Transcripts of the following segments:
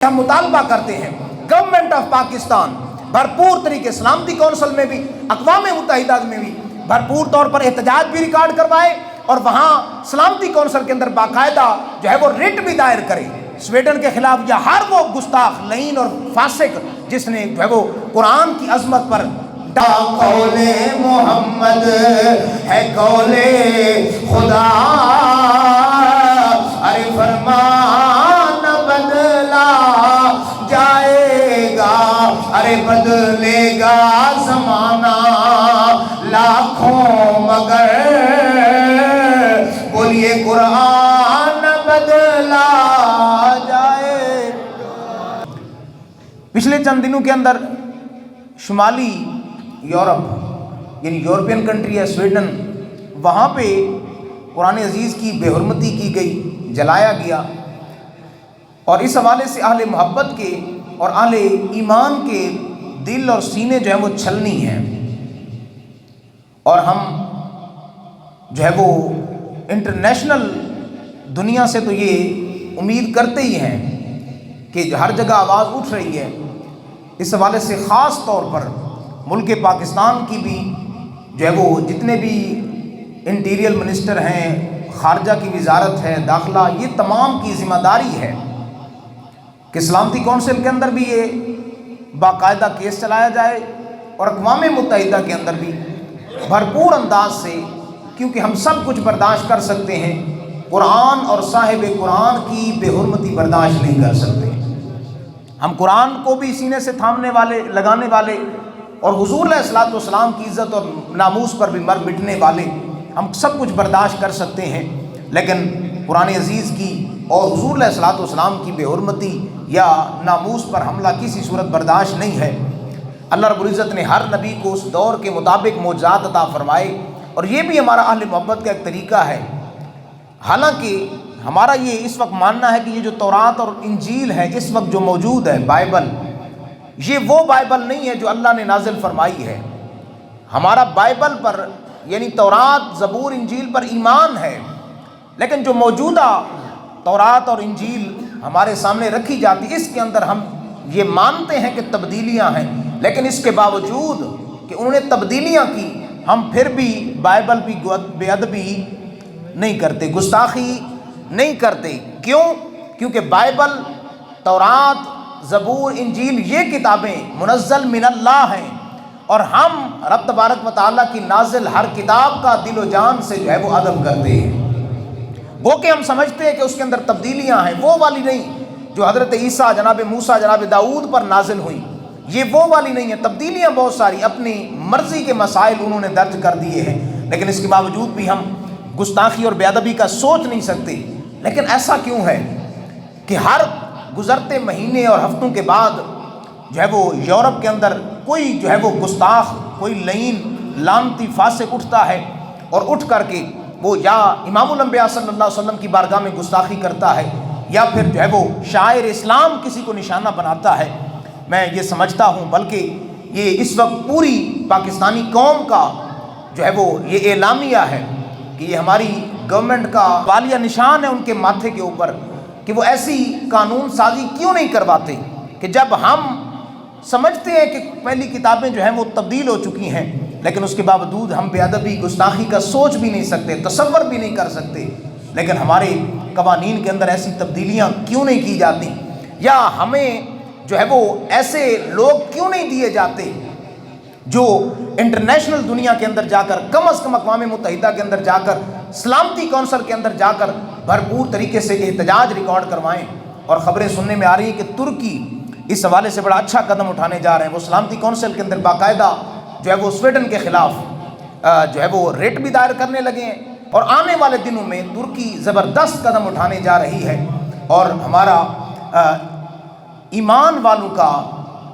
ہم مطالبہ کرتے ہیں گورنمنٹ آف پاکستان بھرپور طریقے سلامتی کونسل میں بھی اقوام متحدہ میں بھی بھرپور طور پر احتجاج بھی ریکارڈ کروائے اور وہاں سلامتی کونسل کے اندر باقاعدہ جو ہے وہ ریٹ بھی دائر کرے سویڈن کے خلاف یا ہر وہ گستاخ لعین اور فاسق جس نے جو ہے وہ قرآن کی عظمت پر قول محمد ہے قول خدا ارے فرمان بدلا جائے گا ارے بدلے گا زمانہ لاکھوں مگر بولیے قرآن بدلا جائے. پچھلے چند دنوں کے اندر شمالی یورپ یعنی یورپین کنٹری ہے سویڈن، وہاں پہ قرآن عزیز کی بے حرمتی کی گئی، جلایا گیا، اور اس حوالے سے اہل محبت کے اور اہل ایمان کے دل اور سینے جو ہیں وہ چھلنی ہیں، اور ہم جو ہے وہ انٹرنیشنل دنیا سے تو یہ امید کرتے ہی ہیں کہ ہر جگہ آواز اٹھ رہی ہے. اس حوالے سے خاص طور پر ملک پاکستان کی بھی جو ہے وہ جتنے بھی انٹیریئر منسٹر ہیں، خارجہ کی وزارت ہے، داخلہ، یہ تمام کی ذمہ داری ہے کہ سلامتی کونسل کے اندر بھی یہ باقاعدہ کیس چلایا جائے اور اقوام متحدہ کے اندر بھی بھرپور انداز سے، کیونکہ ہم سب کچھ برداشت کر سکتے ہیں، قرآن اور صاحب قرآن کی بے حرمتی برداشت نہیں کر سکتے. ہم قرآن کو بھی سینے سے تھامنے والے، لگانے والے، اور حضور علیہ الصلوۃ والسلام کی عزت اور ناموس پر بھی مر مٹنے والے، ہم سب کچھ برداشت کر سکتے ہیں، لیکن قرآن عزیز کی اور حضور علیہ الصلوۃ والسلام کی بے حرمتی یا ناموس پر حملہ کسی صورت برداشت نہیں ہے. اللہ رب العزت نے ہر نبی کو اس دور کے مطابق معجزات عطا فرمائے، اور یہ بھی ہمارا اہل محبت کا ایک طریقہ ہے. حالانکہ ہمارا یہ اس وقت ماننا ہے کہ یہ جو تورات اور انجیل ہے اس وقت جو موجود ہے، بائبل، یہ وہ بائبل نہیں ہے جو اللہ نے نازل فرمائی ہے. ہمارا بائبل پر یعنی تورات، زبور، انجیل پر ایمان ہے، لیکن جو موجودہ تورات اور انجیل ہمارے سامنے رکھی جاتی، اس کے اندر ہم یہ مانتے ہیں کہ تبدیلیاں ہیں، لیکن اس کے باوجود کہ انہوں نے تبدیلیاں کی، ہم پھر بھی بائبل بھی بے ادبی نہیں کرتے، گستاخی نہیں کرتے. کیوں؟ کیونکہ بائبل، تورات، زبور، انجیل یہ کتابیں منزل من اللہ ہیں، اور ہم رب تبارک و تعالیٰ کی نازل ہر کتاب کا دل و جان سے جو ہے وہ ادب کرتے ہیں. وہ کہ ہم سمجھتے ہیں کہ اس کے اندر تبدیلیاں ہیں، وہ والی نہیں جو حضرت عیسیٰ، جناب موسیٰ، جناب داؤد پر نازل ہوئی، یہ وہ والی نہیں ہے. تبدیلیاں بہت ساری، اپنی مرضی کے مسائل انہوں نے درج کر دیے ہیں، لیکن اس کے باوجود بھی ہم گستاخی اور بے ادبی کا سوچ نہیں سکتے. لیکن ایسا کیوں ہے کہ ہر گزرتے مہینے اور ہفتوں کے بعد جو ہے وہ یورپ کے اندر کوئی جو ہے وہ گستاخ، کوئی لعین، لعنتی، فاسق اٹھتا ہے، اور اٹھ کر کے وہ یا امام الانبیاء صلی اللہ علیہ وسلم کی بارگاہ میں گستاخی کرتا ہے، یا پھر جو ہے وہ شاعر اسلام کسی کو نشانہ بناتا ہے. میں یہ سمجھتا ہوں بلکہ یہ اس وقت پوری پاکستانی قوم کا جو ہے وہ یہ اعلامیہ ہے کہ یہ ہماری گورنمنٹ کا والیہ نشان ہے ان کے ماتھے کے اوپر کہ وہ ایسی قانون سازی کیوں نہیں کرواتے کہ جب ہم سمجھتے ہیں کہ پہلی کتابیں جو ہیں وہ تبدیل ہو چکی ہیں، لیکن اس کے باوجود ہم بے ادبی، گستاخی کا سوچ بھی نہیں سکتے، تصور بھی نہیں کر سکتے. لیکن ہمارے قوانین کے اندر ایسی تبدیلیاں کیوں نہیں کی جاتی، یا ہمیں جو ہے وہ ایسے لوگ کیوں نہیں دیے جاتے جو انٹرنیشنل دنیا کے اندر جا کر، کم از کم اقوام متحدہ کے اندر جا کر، سلامتی کونسل کے اندر جا کر بھرپور طریقے سے احتجاج ریکارڈ کروائیں. اور خبریں سننے میں آ رہی ہیں کہ ترکی اس حوالے سے بڑا اچھا قدم اٹھانے جا رہے ہیں. وہ سلامتی کونسل کے اندر باقاعدہ جو ہے وہ سویڈن کے خلاف جو ہے وہ ریٹ بھی دائر کرنے لگے ہیں، اور آنے والے دنوں میں ترکی زبردست قدم اٹھانے جا رہی ہے. اور ہمارا ایمان والوں کا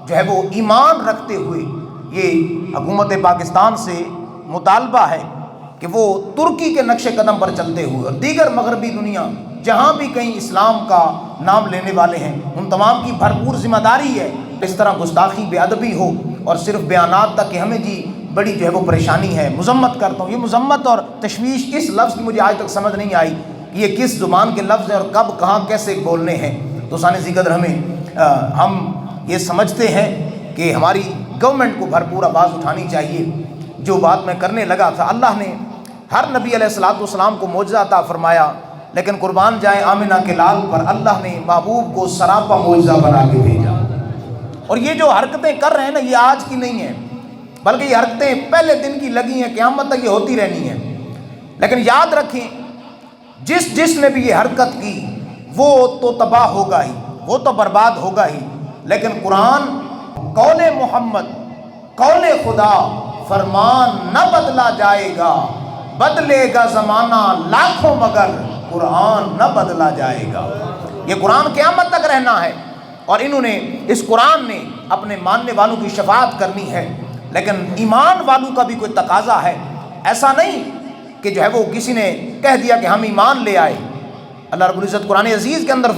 جو ہے وہ ایمان رکھتے ہوئے یہ حکومت پاکستان سے مطالبہ ہے کہ وہ ترکی کے نقش قدم پر چلتے ہوئے اور دیگر مغربی دنیا جہاں بھی کہیں اسلام کا نام لینے والے ہیں، ان تمام کی بھرپور ذمہ داری ہے اس طرح گستاخی، بے ادبی ہو اور صرف بیانات تک کہ ہمیں جی بڑی جو ہے وہ پریشانی ہے. مذمت کرتا ہوں، یہ مذمت اور تشویش اس لفظ کی مجھے آج تک سمجھ نہیں آئی کہ یہ کس زبان کے لفظ ہیں اور کب کہاں کیسے بولنے ہیں. تو سانے ذکر ہمیں ہم یہ سمجھتے ہیں کہ ہماری گورنمنٹ کو بھرپور آواز اٹھانی چاہیے۔ جو بات میں کرنے لگا تھا، اللہ نے ہر نبی علیہ الصلوۃ والسلام کو معجزہ عطا فرمایا، لیکن قربان جائیں آمنہ کے لال پر اللہ نے محبوب کو سراپا معجزہ بنا کے بھیجا۔ اور یہ جو حرکتیں کر رہے ہیں نا، یہ آج کی نہیں ہیں، بلکہ یہ حرکتیں پہلے دن کی لگی ہیں، قیامت تک یہ ہوتی رہنی ہیں۔ لیکن یاد رکھیں، جس نے بھی یہ حرکت کی وہ تو تباہ ہوگا ہی، وہ تو برباد ہوگا ہی، لیکن قرآن قول محمد، قول خدا، فرمان نہ بدلا جائے گا، بدلے گا زمانہ لاکھوں مگر قرآن نہ بدلا جائے گا۔ یہ قرآن قیامت تک رہنا ہے، اور انہوں نے اس قرآن نے اپنے ماننے والوں کی شفاعت کرنی ہے، لیکن ایمان والوں کا بھی کوئی تقاضا ہے۔ ایسا نہیں کہ جو ہے وہ کسی نے کہہ دیا کہ ہم ایمان لے آئے۔ اللہ رب العزت قرآن عزیز کے اندر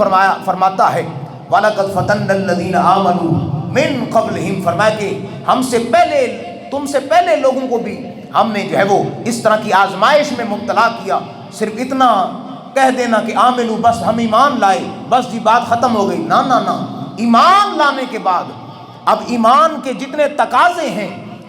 فرماتا ہے وَلَقَدْ فَتَنَّا الَّذِينَ آمَنُوا مِن قَبْلِهِمْ، فرمایا کہ ہم سے پہلے، تم سے پہلے لوگوں کو بھی ہم نے جو ہے وہ اس طرح کی آزمائش میں مبتلا کیا۔ صرف اتنا کہہ دینا کہ آمنو، بس ہم ایمان لائے، بس جی بات ختم ہو گئی، نہ نہ نہ، ایمان لانے کے بعد اب ایمان کے جتنے تقاضے ہیں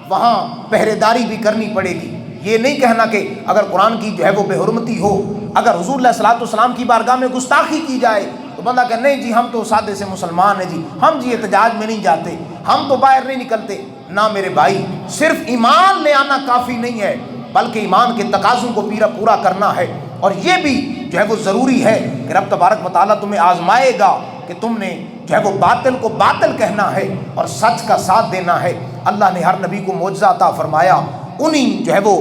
وہاں پہرے داری بھی کرنی پڑے گی۔ یہ نہیں کہنا کہ اگر قرآن کی جو ہے وہ بے حرمتی ہو، اگر حضور علیہ الصلوۃ والسلام کی بارگاہ میں گستاخی کی جائے تو بندہ کہ نہیں جی ہم تو سادے سے مسلمان ہیں جی، ہم جی احتجاج میں نہیں جاتے، ہم تو باہر نہیں نکلتے۔ نہ میرے بھائی، صرف ایمان لے آنا کافی نہیں ہے، بلکہ ایمان کے تقاضوں کو پورا کرنا ہے۔ اور یہ بھی جو ہے وہ ضروری ہے کہ رب تبارک و تعالیٰ تمہیں آزمائے گا کہ تم نے جو ہے وہ باطل کو باطل کہنا ہے اور سچ کا ساتھ دینا ہے۔ اللہ نے ہر نبی کو معجزہ عطا فرمایا۔ انہی جو ہے وہ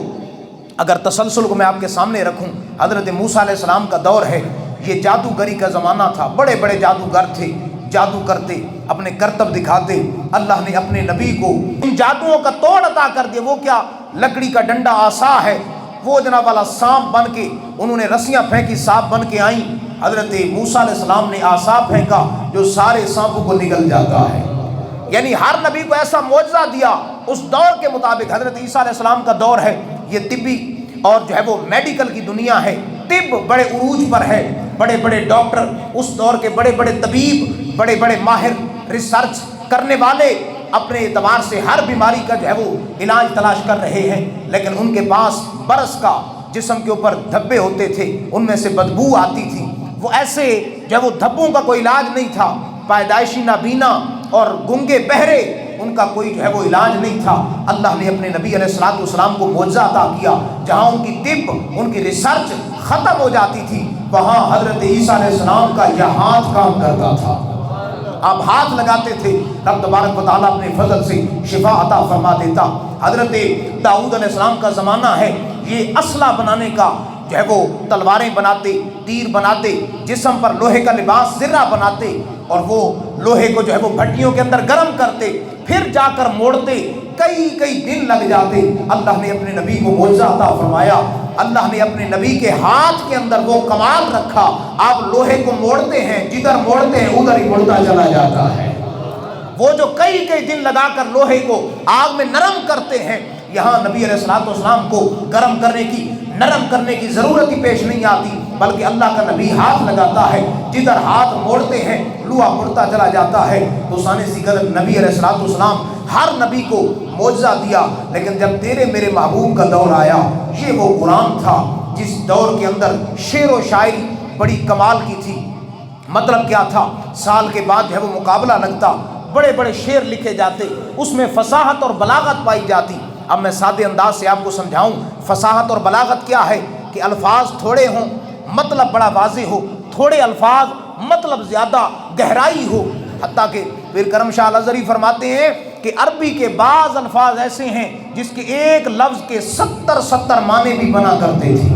اگر تسلسل کو میں آپ کے سامنے رکھوں، حضرت موسیٰ علیہ السلام کا دور ہے، یہ جادوگری کا زمانہ تھا، بڑے بڑے جادوگر تھے، جادو کرتے، اپنے کرتب دکھاتے۔ اللہ نے اپنے نبی کو ان جادوؤں کا توڑ عطا کر دیا۔ وہ کیا، لکڑی کا ڈنڈا عصا ہے، وہ جناب والا سانپ بن کے، انہوں نے رسیاں پھینکی، سانپ بن کے آئیں۔ حضرت موسیٰ علیہ السلام نے عصا پھینکا جو سارے سانپوں کو نگل جاتا ہے۔ یعنی ہر نبی کو ایسا معجزہ دیا اس دور کے مطابق۔ حضرت عیسیٰ علیہ السلام کا دور ہے، یہ طبی اور جو ہے وہ میڈیکل کی دنیا ہے، طب بڑے عروج پر ہے، بڑے بڑے ڈاکٹر اس دور کے، بڑے بڑے طبیب، بڑے بڑے ماہر، ریسرچ کرنے والے اپنے اعتبار سے ہر بیماری کا جو ہے وہ علاج تلاش کر رہے ہیں، لیکن ان کے پاس برس کا جسم کے اوپر دھبے ہوتے تھے، ان میں سے بدبو آتی تھی۔ وہ ایسے جو ہے وہ دھبوں کا کوئی علاج نہیں تھا۔ پیدائشی نابینا اور گنگے بہرے، ان کا کوئی جو ہے وہ علاج نہیں تھا۔ اللہ نے اپنے نبی علیہ الصلوۃ والسلام کو معجزہ عطا کیا، جہاں ان کی طب، ان کی ریسرچ ختم ہو جاتی تھی، وہاں حضرت عیسیٰ علیہ السلام کا یہ ہاتھ کام کرتا تھا۔ آپ ہاتھ لگاتے تھے، رب تبارک و تعالیٰ اپنے فضل سے شفا عطا فرما دیتا۔ حضرت داؤد علیہ السلام کا زمانہ ہے، یہ اسلحہ بنانے کا جو ہے وہ تلواریں بناتے، تیر بناتے، جسم پر لوہے کا لباس زرہ بناتے، اور وہ لوہے کو جو ہے وہ بھٹیوں کے اندر گرم کرتے، پھر جا کر موڑتے، کئی دن لگ جاتے۔ اللہ نے اپنے نبی کو معجزہ عطا فرمایا۔ اللہ نے اپنے نبی کے ہاتھ کے اندر وہ کمال رکھا، آپ لوہے کو موڑتے ہیں، جدھر موڑتے ہیں ادھر ہی مڑتا چلا جاتا ہے۔ وہ جو کئی دن لگا کر لوہے کو آگ میں نرم کرتے ہیں، یہاں نبی علیہ الصلوۃ والسلام کو نرم کرنے کی ضرورت ہی پیش نہیں آتی، بلکہ اللہ کا نبی ہاتھ لگاتا ہے، جدھر ہاتھ موڑتے ہیں لوہا مڑتا چلا جاتا ہے۔ تو ثانی قدر نبی علیہ الصلوۃ والسلام ہر نبی کو معجزہ دیا، لیکن جب تیرے میرے محبوب کا دور آیا، یہ وہ قرآن تھا جس دور کے اندر شعر و شاعری بڑی کمال کی تھی۔ مطلب کیا تھا، سال کے بعد جو ہے وہ مقابلہ لگتا، بڑے بڑے شعر لکھے جاتے، اس میں فصاحت اور بلاغت پائی جاتی۔ اب میں سادے انداز سے آپ کو سمجھاؤں فصاحت اور بلاغت کیا ہے، کہ الفاظ تھوڑے ہوں مطلب بڑا واضح ہو، تھوڑے الفاظ مطلب زیادہ گہرائی ہو۔ حتیٰ کہ پیر کرم شاہ الازہری فرماتے ہیں کہ عربی کے بعض الفاظ ایسے ہیں جس کے ایک لفظ کے 70 معنی بھی بنا کرتے تھے۔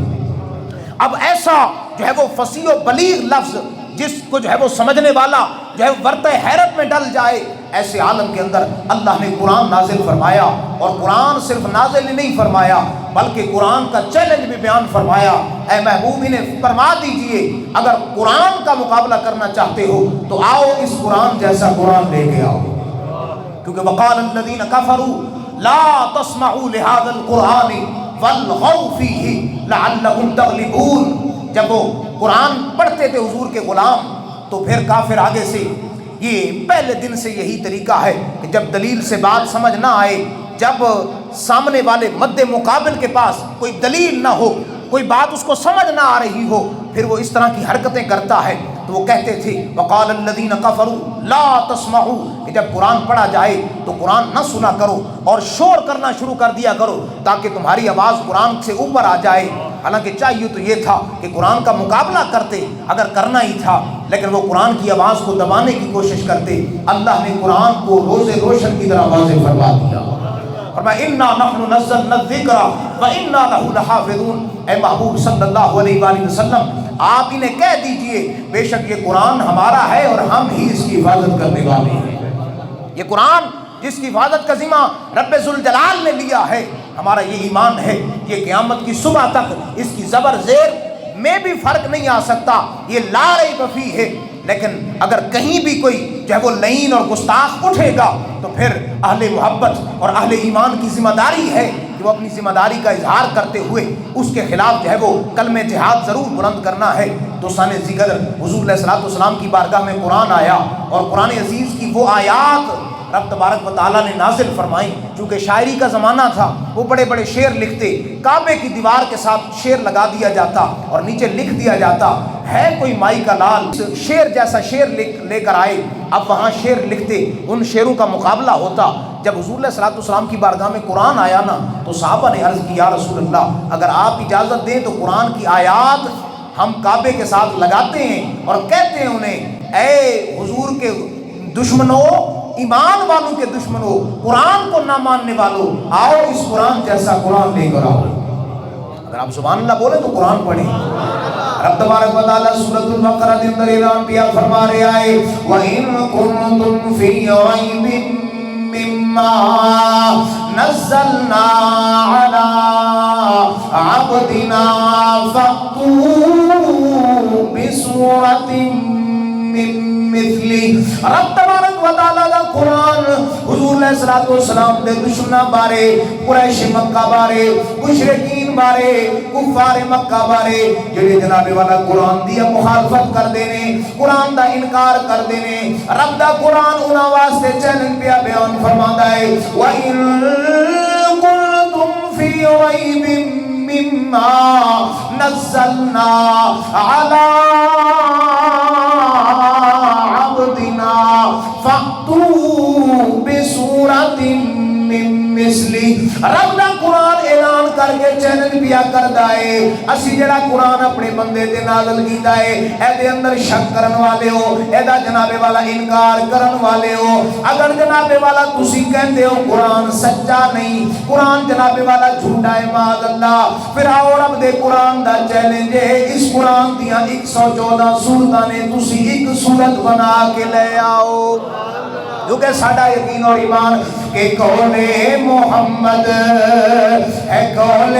اب ایسا جو ہے وہ فصیح و بلیغ لفظ جس کو جو ہے وہ سمجھنے والا جو ہے ورطہ حیرت میں ڈل جائے، ایسے عالم کے اندر اللہ نے قرآن نازل فرمایا، اور قرآن صرف نازل ہی نہیں فرمایا بلکہ قرآن کا چیلنج بھی بیان فرمایا۔ اے محبوب انہیں فرما دیجئے اگر قرآن کا مقابلہ کرنا چاہتے ہو تو آؤ اس قرآن جیسا قرآن لے کے آؤ، کیونکہ وقال الذین کفروا لا تسمعوا لهذا القرآن والغوا فیہ لعلکم تغلبون۔ جب وہ قرآن پڑھتے تھے حضور کے غلام، تو پھر کافر آگے سے یہ پہلے دن سے یہی طریقہ ہے کہ جب دلیل سے بات سمجھ نہ آئے، جب سامنے والے مد مقابل کے پاس کوئی دلیل نہ ہو، کوئی بات اس کو سمجھ نہ آ رہی ہو، پھر وہ اس طرح کی حرکتیں کرتا ہے۔ تو وہ کہتے تھے وقال الذین کفروا لا تسمعوا، کہ جب قرآن پڑھا جائے تو قرآن نہ سنا کرو اور شور کرنا شروع کر دیا کرو تاکہ تمہاری آواز قرآن سے اوپر آ جائے۔ حالانکہ چاہیے تو یہ تھا کہ قرآن کا مقابلہ کرتے، اگر کرنا ہی تھا، لیکن وہ قرآن کی آواز کو دبانے کی کوشش کرتے۔ اللہ نے قرآن کو روز روشن کی طرح واضح فرما دیا، فرمایا انا نحن نزلنا الذکر وانا لہ لحافظون۔ اے محبوب صلی اللہ علیہ وآلہ وسلم، آپ انہیں کہہ دیجئے بے شک یہ قرآن ہمارا ہے اور ہم ہی اس کی حفاظت کرنے والے ہیں۔ یہ قرآن جس کی حفاظت کا ذمہ رب ذوالجلال نے لیا ہے، ہمارا یہ ایمان ہے، یہ قیامت کی صبح تک اس کی زبر زیر میں بھی فرق نہیں آ سکتا، یہ لا ریب فیہ ہے۔ لیکن اگر کہیں بھی کوئی جو ہے وہ لعین اور گستاخ اٹھے گا تو پھر اہل محبت اور اہل ایمان کی ذمہ داری ہے کہ وہ اپنی ذمہ داری کا اظہار کرتے ہوئے اس کے خلاف جو ہے وہ کلمہ جہاد ضرور بلند کرنا ہے۔ دوستان ذکر، حضور علیہ السلام کی بارگاہ میں قرآن آیا اور قرآن عزیز کی وہ آیات رب تبارک و تعالیٰ نے نازل فرمائی۔ چونکہ شاعری کا زمانہ تھا، وہ بڑے بڑے شعر لکھتے، کعبے کی دیوار کے ساتھ شعر لگا دیا جاتا اور نیچے لکھ دیا جاتا ہے کوئی مائی کا لال شعر جیسا شعر لے کر آئے، اب وہاں شعر لکھتے، ان شعروں کا مقابلہ ہوتا۔ جب حضور علیہ السلام کی بارگاہ میں قرآن آیا نا تو صحابہ نے عرض کی یا رسول اللہ، اگر آپ اجازت دیں تو قرآن کی آیات ہم کعبے کے ساتھ لگاتے ہیں اور کہتے ہیں انہیں اے حضور کے دشمنوں، ایمان والوں کے دشمنوں، قرآن کو نہ ماننے والوں، آؤ اس قرآن جیسا قرآن لے کر آؤ۔ اگر آپ سبحان اللہ بولے تو قرآن پڑھیں۔ رب تبارک و تعالیٰ سورۃ البقرہ کے اندر اعلان کیا، فرما رہے آئے وَإِن كُنتُمْ فِي رَيْبٍ مِّمَّا نَزَّلْنَا عَلَىٰ عَبْدِنَا فَأْتُوا بِسُورَةٍ من مثلی۔ رب تبارک و تعالیٰ دا قرآن حضور علیہ السلام دے دشمناں بارے، قریش مکہ بارے، مشرکین بارے، کفار مکہ بارے جڑے جناب والا قرآن دی مخالفت کر دینے، قرآن دا انکار کر دینے، رب دا قرآن انہاں واسطے چیلنج پیا بیان فرماندا ہے وَإِن كُنتُمْ فِي رَيْبٍ مِّمَّا نَزَّلْنَا عَلَىٰ عَبْدِنَا فَأْتُوا بِسُورَةٍ من مثلی۔ رب دا قرآن اعلان کر کے چیلنج پیا کردا ہے، اسی جڑا قرآن اپنے بندے تے نازل کیتا ہے اے دے اندر شک کرن والے ہو، اے دا جناب والا انکار کرن والے ہو، اگر جناب والا تسی کہندے ہو قرآن سچا نہیں، قرآن جناب والا جھوٹا ہے معاذ اللہ، پھر آؤ رب دے قرآن دا چیلنج ہے، اس قرآن دیاں 114 سورتاں نے تسی ایک سورت بنا کے لے آؤ۔ کیونکہ ساڈا یقین اور ایمان کہ قول محمد ہے قول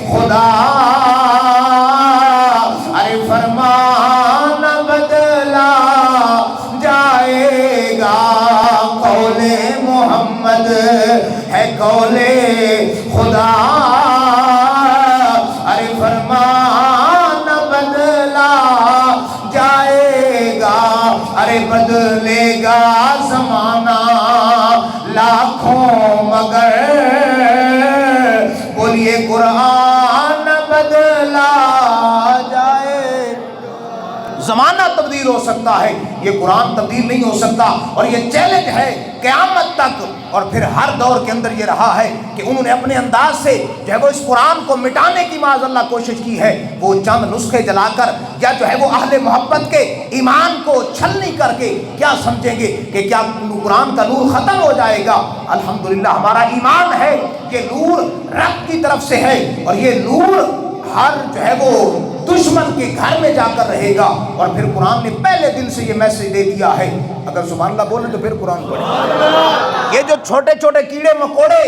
خدا، ارے فرمان بدلا جائے گا، قول محمد ہے قول خدا، ارے فرمان بدلا جائے گا، ارے بدلے گا زمانہ لاکھوں مگر بولیے قرآن بدلا جائے۔ زمانہ تبدیل ہو سکتا ہے، یہ قرآن تبدیل نہیں ہو سکتا، اور یہ چیلنج ہے قیامت تک۔ اور پھر ہر دور کے اندر یہ رہا ہے کہ انہوں نے اپنے انداز سے جو ہے وہ اس قرآن کو مٹانے کی معاذ اللہ کوشش کی ہے، وہ چند نسخے جلا کر یا جو ہے وہ اہل محبت کے ایمان کو چھلنی کر کے کیا سمجھیں گے کہ کیا قرآن کا نور ختم ہو جائے گا؟ الحمدللہ ہمارا ایمان ہے یہ نور رب کی طرف سے ہے، اور یہ نور ہر جو ہے وہ دشمن کے گھر میں جا کر رہے گا۔ اور پھر قرآن نے پہلے دن سے یہ میسج دے دیا ہے، اگر سبحان اللہ بولیں تو پھر قرآن پڑھیں۔ یہ جو چھوٹے چھوٹے کیڑے مکوڑے،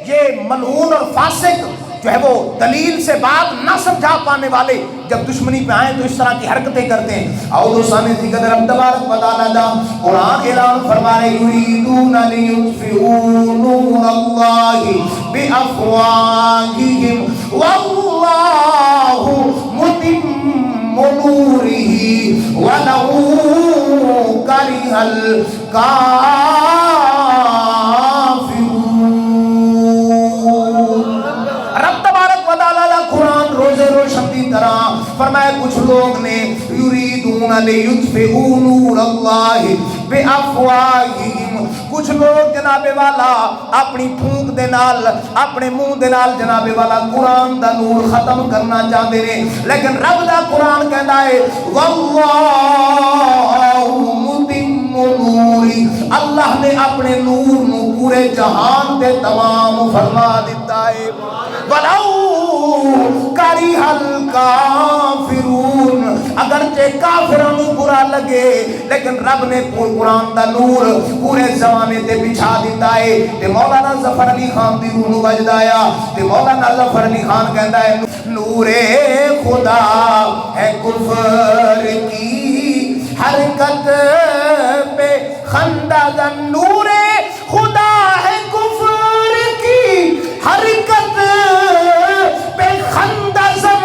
یہ ملعون اور فاسق جو ہے وہ دلیل سے بات نہ سمجھا پانے والے جب دشمنی پہ آئیں تو اس طرح کی حرکتیں کرتے ہیں۔ اور دوستان ذکر رب تبارک و تعالیٰ دا قرآن اعلان فرما رہے یریدون لیطفئوا نور اللہ بافواہہم واللہ متم نوره ولو كره الكافرون. رب تبارک و تعالی قرآن روزے روشن کی طرح فرمایا کچھ لوگ نے یریدون لیطفئوا نور اللہ بافواہہم، کچھ لوگ جناب والا اپنی پھونک دے نال اپنے منہ دے نال جناب والا قرآن دا نور ختم کرنا چاہتے ہیں، لیکن رب دا قرآن کہندا ہے واللہ متم نوری، اللہ نے اپنے نور نو پورے جہان تے تمام فرما دیتا ہے. وَلَوْ كَرِهَ الْكَافِرُونَ، اگرچہ کافروں کو برا لگے لیکن رب نے قرآن دا نور پورے زمانے تے بچھا دیتا ہے. تے مولانا ظفر علی خان دی روح نو وجدایا تے مولانا ظفر علی خان کہندا ہے نور خدا ہے کفر کی حرکت پہ خندہ زن، نور خدا ہے کفر کی حرکت پہ خندہ زن،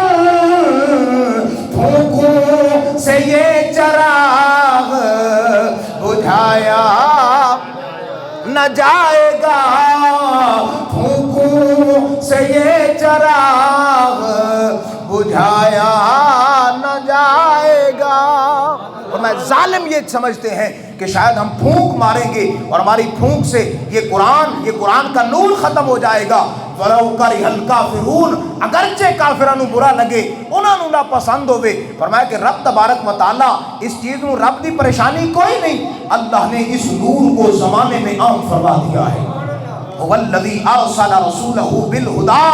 پھونکوں سے یہ چراغ بجھایا نہ جائے گا، پھونکوں سے یہ چراغ بجھایا نہ جائے گا. اور میں ظالم یہ سمجھتے ہیں کہ شاید ہم پھونک ماریں گے اور ہماری پھونک سے یہ قرآن کا نور ختم ہو جائے گا. وَلَوْ كَرِهَ الْكَافِرُونَ، اگرچہ کافرانو برا لگے انہوں نہ پسند ہوئے. فرمایا کہ رب تبارک و تعالی اس چیز میں رب دی پریشانی کوئی نہیں، اللہ نے اس نور کو زمانے میں عام فرما دیا ہے. هُوَ الَّذِي أَرْسَلَ رَسُولَهُ بِالْهُدَى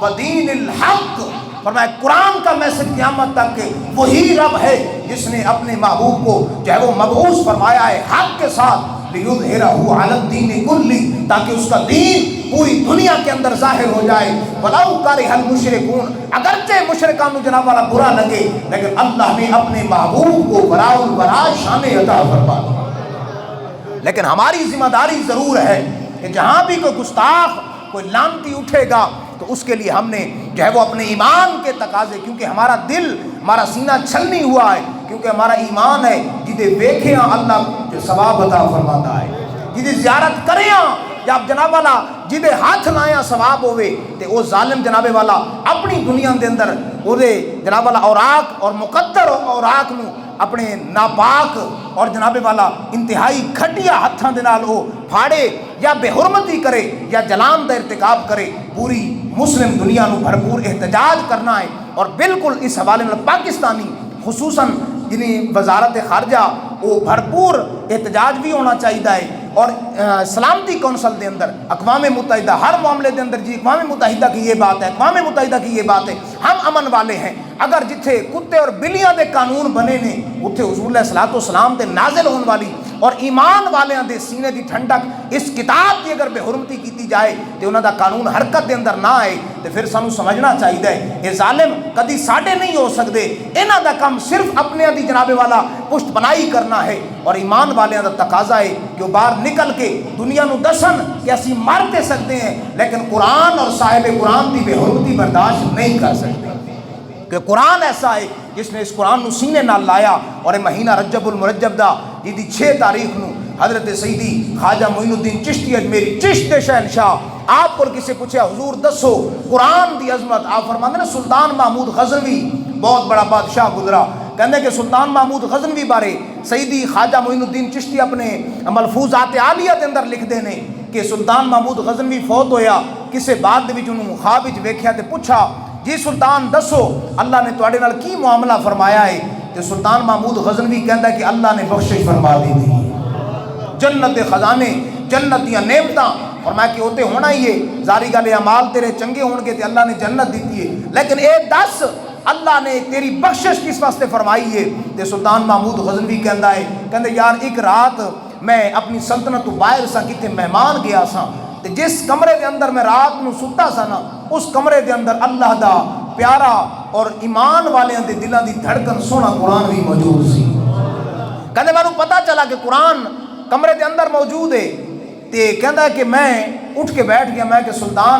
وَدِينِ الْحَقِّ، فرمایا قرآن کا میسج قیامت تک کہ وہی رب ہے جس نے اپنے محبوب کو جو ہے وہ مبعوث فرمایا ہے حق کے ساتھ، لِيُظْهِرَهُ عَلَى الدِّينِ كُلِّهِ، تاکہ اس کا دین پوری دنیا کے اندر ظاہر ہو جائے. وَلَوْ كَرِهَ الْمُشْرِكُونَ، اگرچہ مشرکان کو جناب والا برا لگے لیکن اللہ نے اپنے محبوب کو براء البراء شان عطا فرما دی. لیکن ہماری ذمہ داری ضرور ہے کہ جہاں بھی کوئی گستاخ کوئی لانتی اٹھے گا تو اس کے لیے ہم نے جو ہے وہ اپنے ایمان کے تقاضے، کیونکہ ہمارا دل ہمارا سینہ چھلنی ہوا ہے، کیونکہ ہمارا ایمان ہے جدے ویکھے اللہ جو ثواب عطا فرماتا ہے، جدے زیارت کرے یا جناب والا جدے ہاتھ لائیں ثواب ہوئے تے وہ ظالم جناب والا اپنی دنیا دے اندر وہ جناب والا اوراق اور مقدر اوراق نو اپنے ناپاک اور جناب والا انتہائی گھٹیا ہتھاں دے نال وہ پھاڑے یا بے حرمتی کرے یا جلان دا ارتکاب کرے. پوری مسلم دنیا نو بھرپور احتجاج کرنا ہے، اور بالکل اس حوالے میں پاکستانی خصوصاً جنہیں وزارت خارجہ وہ بھرپور احتجاج بھی ہونا چاہیے ہے. اور سلامتی کونسل دے اندر اقوام متحدہ ہر معاملے دے اندر جی اقوام متحدہ کی یہ بات ہے، اقوام متحدہ کی یہ بات ہے ہم امن والے ہیں. اگر جتھے کتے اور بلیاں دے قانون بنے نے اتھے حضور علیہ الصلوۃ والسلام دے نازل ہونے والی اور ایمان والیاں دے سینے دی ٹھنڈک اس کتاب کی اگر بے حرمتی کیتی جائے تو انہاں دا قانون حرکت دے اندر نہ آئے تو پھر سانو سمجھنا چاہیے یہ ظالم کدی ساڈے نہیں ہو سکتے. انہاں دا کام صرف اپنے دی جناب والا پشت پناہی کرنا ہے، اور ایمان والیاں دا تقاضا ہے کہ وہ باہر نکل کے دنیا نو دسن کہ اسی مار تے سکتے ہیں لیکن قرآن اور صاحب قرآن دی بے حرمتی برداشت نہیں کر سکتے. کہ قرآن ایسا ہے جس نے اس قرآن نو سینے نال لایا. اور مہینہ رجب المرجب دا جی 6 تاریخ نو حضرت سیدی خواجہ معین الدین چشتی اجمیری چشت شہنشاہ آپ کو کسی پوچھا حضور دسو قرآن دی عظمت، آپ فرماندے نا سلطان محمود غزنوی بہت بڑا بادشاہ گزرا، کہنے کہ سلطان محمود غزنوی بارے سیدی خواجہ معین الدین چشتی اپنے ملفوظات عالیہ دے اندر لکھ دے نے کہ سلطان محمود غزنوی فوت ہویا، کسے بعد دے وچ انہوں خواب وچ ویکھیا تے پوچھا جی سلطان دسو اللہ نے تواڈے نال کی معاملہ فرمایا ہے؟ تے سلطان محمود غزنوی کہندا کہ اللہ نے بخشش فرما دی تھی، جنت دے خزانے جنت دیاں نعمتاں، فرمایا کہ ہوتے ہونا ہی ہے، ظاہری گل اعمال تیرے چنگے ہون گے تے اللہ نے جنت دیتی ہے، لیکن اے دس اللہ نے تیری بخشش کس واسطے فرمائی ہے؟ تے سلطان محمود غزنوی کہندا ہے کہندے یار ایک رات میں اپنی سلطنت تو باہر سا کتے مہمان گیا سا تے جس کمرے دے اندر میں رات نو ستا سا نا اس کمرے دے اندر اللہ دا پیارا اور ایمان والیاں دے دلاں دی دھڑکن سونا قرآن بھی موجود سی. کہندے مینوں پتہ چلا کہ قرآن کمرے دے اندر موجود ہے تے کہندا ہے کہ میں اٹھ کے بیٹھ گیا، میں کہ سلطان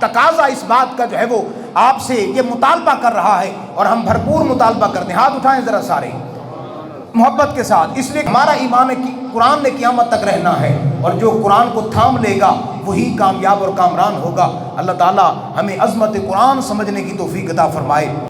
تقاضا اس بات کا جو ہے وہ آپ سے یہ مطالبہ کر رہا ہے، اور ہم بھرپور مطالبہ کرتے ہیں۔ ہاتھ اٹھائیں ذرا سارے محبت کے ساتھ، اس لیے ہمارا ایمان ہے کہ قرآن نے قیامت تک رہنا ہے، اور جو قرآن کو تھام لے گا وہی کامیاب اور کامران ہوگا۔ اللہ تعالی ہمیں عظمت قرآن سمجھنے کی توفیق عطا فرمائے۔